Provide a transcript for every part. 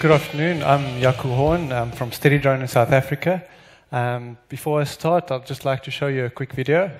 Good afternoon. I'm Yaku Horn. I'm from SteadiDrone in South Africa. Before I start, I'd just like to show you a quick video.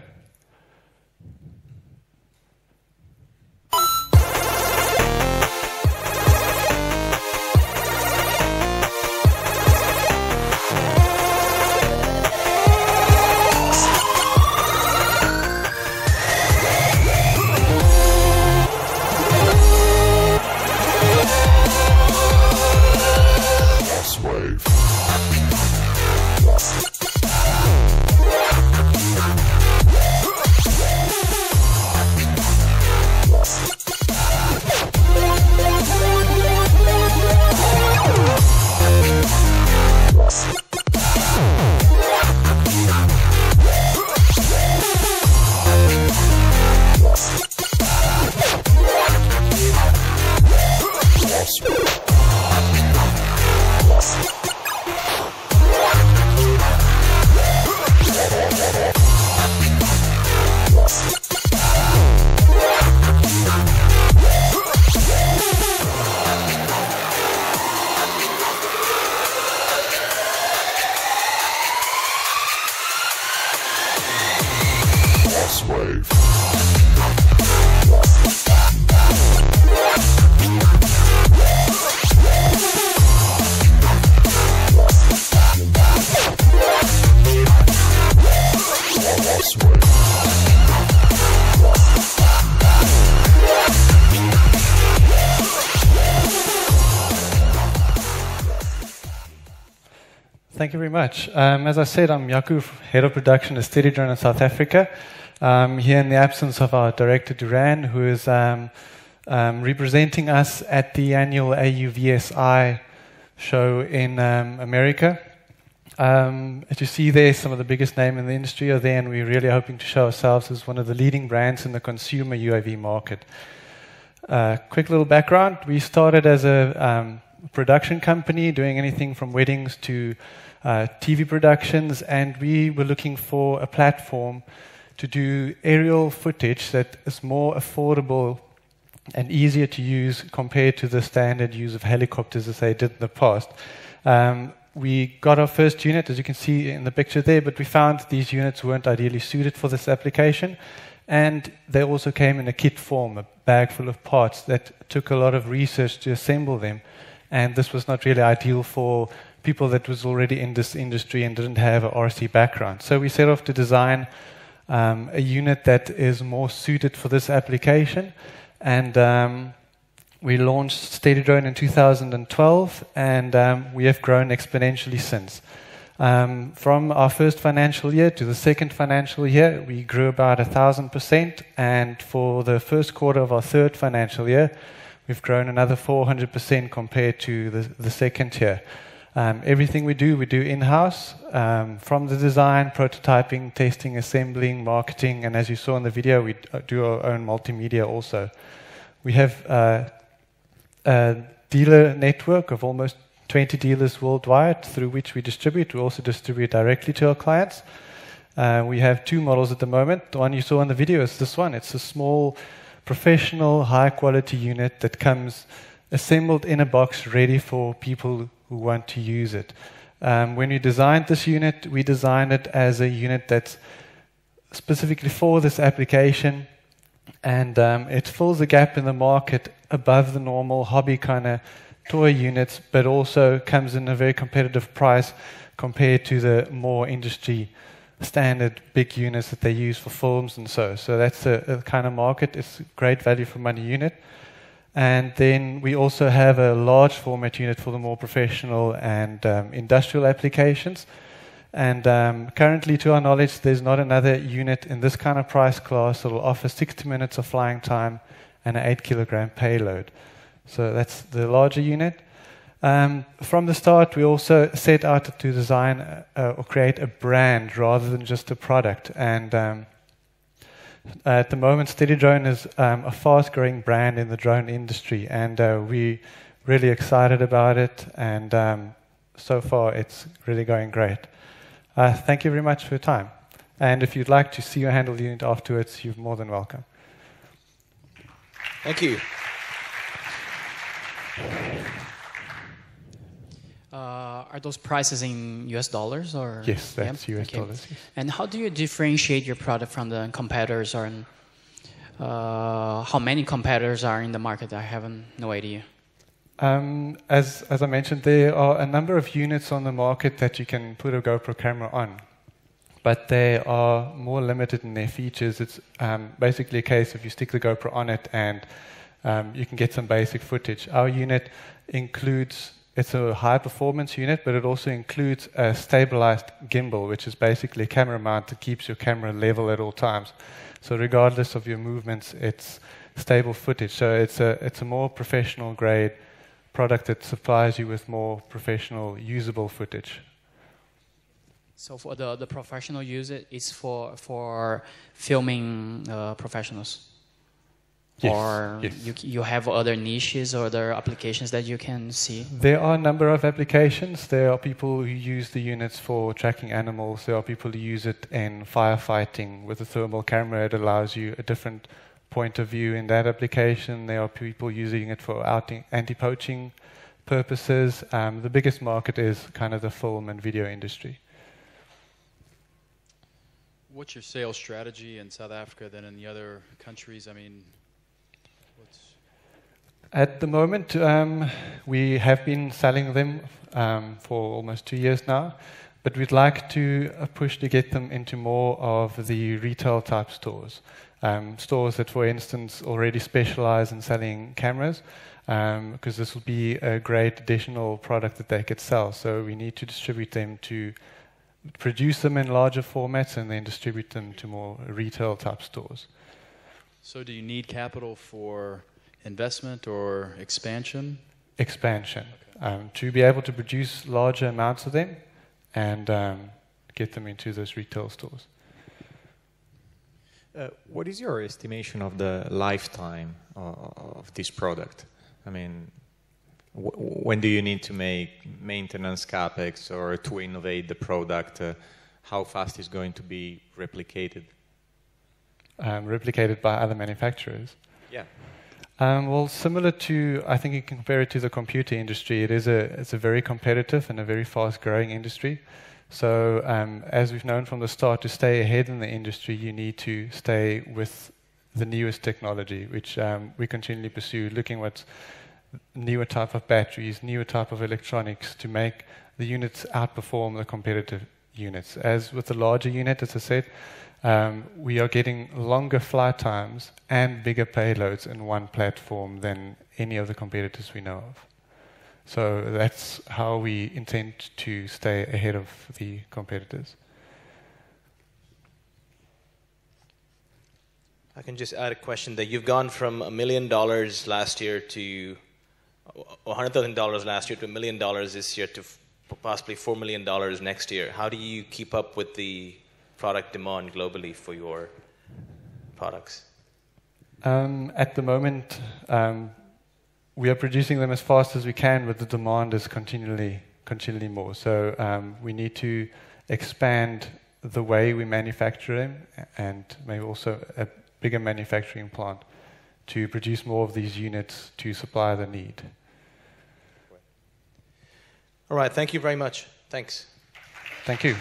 Thank you very much. As I said, I'm Yaku, Head of Production at SteadiDrone in South Africa. Here in the absence of our Director Duran, who is representing us at the annual AUVSI show in America. As you see there, some of the biggest names in the industry are there, and we're really hoping to show ourselves as one of the leading brands in the consumer UAV market. Quick little background. We started as a production company doing anything from weddings to TV productions, and we were looking for a platform to do aerial footage that is more affordable and easier to use compared to the standard use of helicopters as they did in the past. We got our first unit, as you can see in the picture there, but we found these units weren't ideally suited for this application, and they also came in a kit form, a bag full of parts that took a lot of research to assemble them. And this was not really ideal for people that was already in this industry and didn't have an RC background. So we set off to design a unit that is more suited for this application. And we launched SteadiDrone in 2012, and we have grown exponentially since. From our first financial year to the second financial year, we grew about 1,000%. And for the first quarter of our third financial year, we've grown another 400% compared to the second year. Everything we do in-house, from the design, prototyping, testing, assembling, marketing, and as you saw in the video, we do our own multimedia also. We have a dealer network of almost 20 dealers worldwide through which we distribute. We also distribute directly to our clients. We have two models at the moment. The one you saw in the video is this one. It's a small, professional, high-quality unit that comes assembled in a box ready for people who want to use it. When we designed this unit, we designed it as a unit that's specifically for this application, and it fills a gap in the market above the normal hobby kind of toy units, but also comes in a very competitive price compared to the more industry standard big units that they use for films and so. So that's a kind of market. It's a great value for money unit. And then we also have a large format unit for the more professional and industrial applications. And currently, to our knowledge, there's not another unit in this kind of price class that will offer 60 minutes of flying time and an 8-kilogram payload. So that's the larger unit. From the start, we also set out to design or create a brand rather than just a product. And at the moment, SteadiDrone is a fast-growing brand in the drone industry, and we're really excited about it. And so far, it's really going great. Thank you very much for your time. And if you'd like to see your handle unit afterwards, you're more than welcome. Thank you. Are those prices in US dollars or? Yes, that's US Okay. dollars. Yes. And how do you differentiate your product from the competitors, or how many competitors are in the market? I have no idea. As I mentioned, there are a number of units on the market that you can put a GoPro camera on, but they are more limited in their features. It's basically a case of you stick the GoPro on it and you can get some basic footage. Our unit includes, it's a high performance unit, but it also includes a stabilized gimbal, which is basically a camera mount that keeps your camera level at all times. So regardless of your movements, it's stable footage. So it's a more professional grade product that supplies you with more professional usable footage. So for the professional use, it's for filming professionals? Yes, or yes. You have other niches or other applications that you can see? There are a number of applications. There are people who use the units for tracking animals. There are people who use it in firefighting. With a thermal camera, it allows you a different point of view in that application. There are people using it for anti-poaching purposes. The biggest market is kind of the film and video industry. What's your sales strategy in South Africa than in the other countries? I mean, At the moment, we have been selling them for almost 2 years now, but we'd like to push to get them into more of the retail type stores. Stores that, for instance, already specialize in selling cameras, because this will be a great additional product that they could sell. So we need to distribute them to produce them in larger formats and then distribute them to more retail type stores. So do you need capital for investment or expansion? Expansion. Okay. To be able to produce larger amounts of them and get them into those retail stores. What is your estimation of the lifetime of this product? I mean, when do you need to make maintenance capex or to innovate the product? How fast is going to be replicated? Replicated by other manufacturers? Yeah. Well, similar to, I think you can compare it to the computer industry. It's a very competitive and a very fast-growing industry. So as we've known from the start, to stay ahead in the industry, you need to stay with the newest technology, which we continually pursue, looking what's newer type of batteries, newer type of electronics to make the units outperform the competitive units. As with the larger unit, as I said, we are getting longer flight times and bigger payloads in one platform than any of the competitors we know of. So that's how we intend to stay ahead of the competitors. I can just add a question that you've gone from $1 million last year to $100,000 last year to $1 million this year to possibly $4 million next year. How do you keep up with the product demand globally for your products? At the moment, we are producing them as fast as we can, but the demand is continually more. So we need to expand the way we manufacture them and maybe also a bigger manufacturing plant to produce more of these units to supply the need. All right, thank you very much. Thanks. Thank you.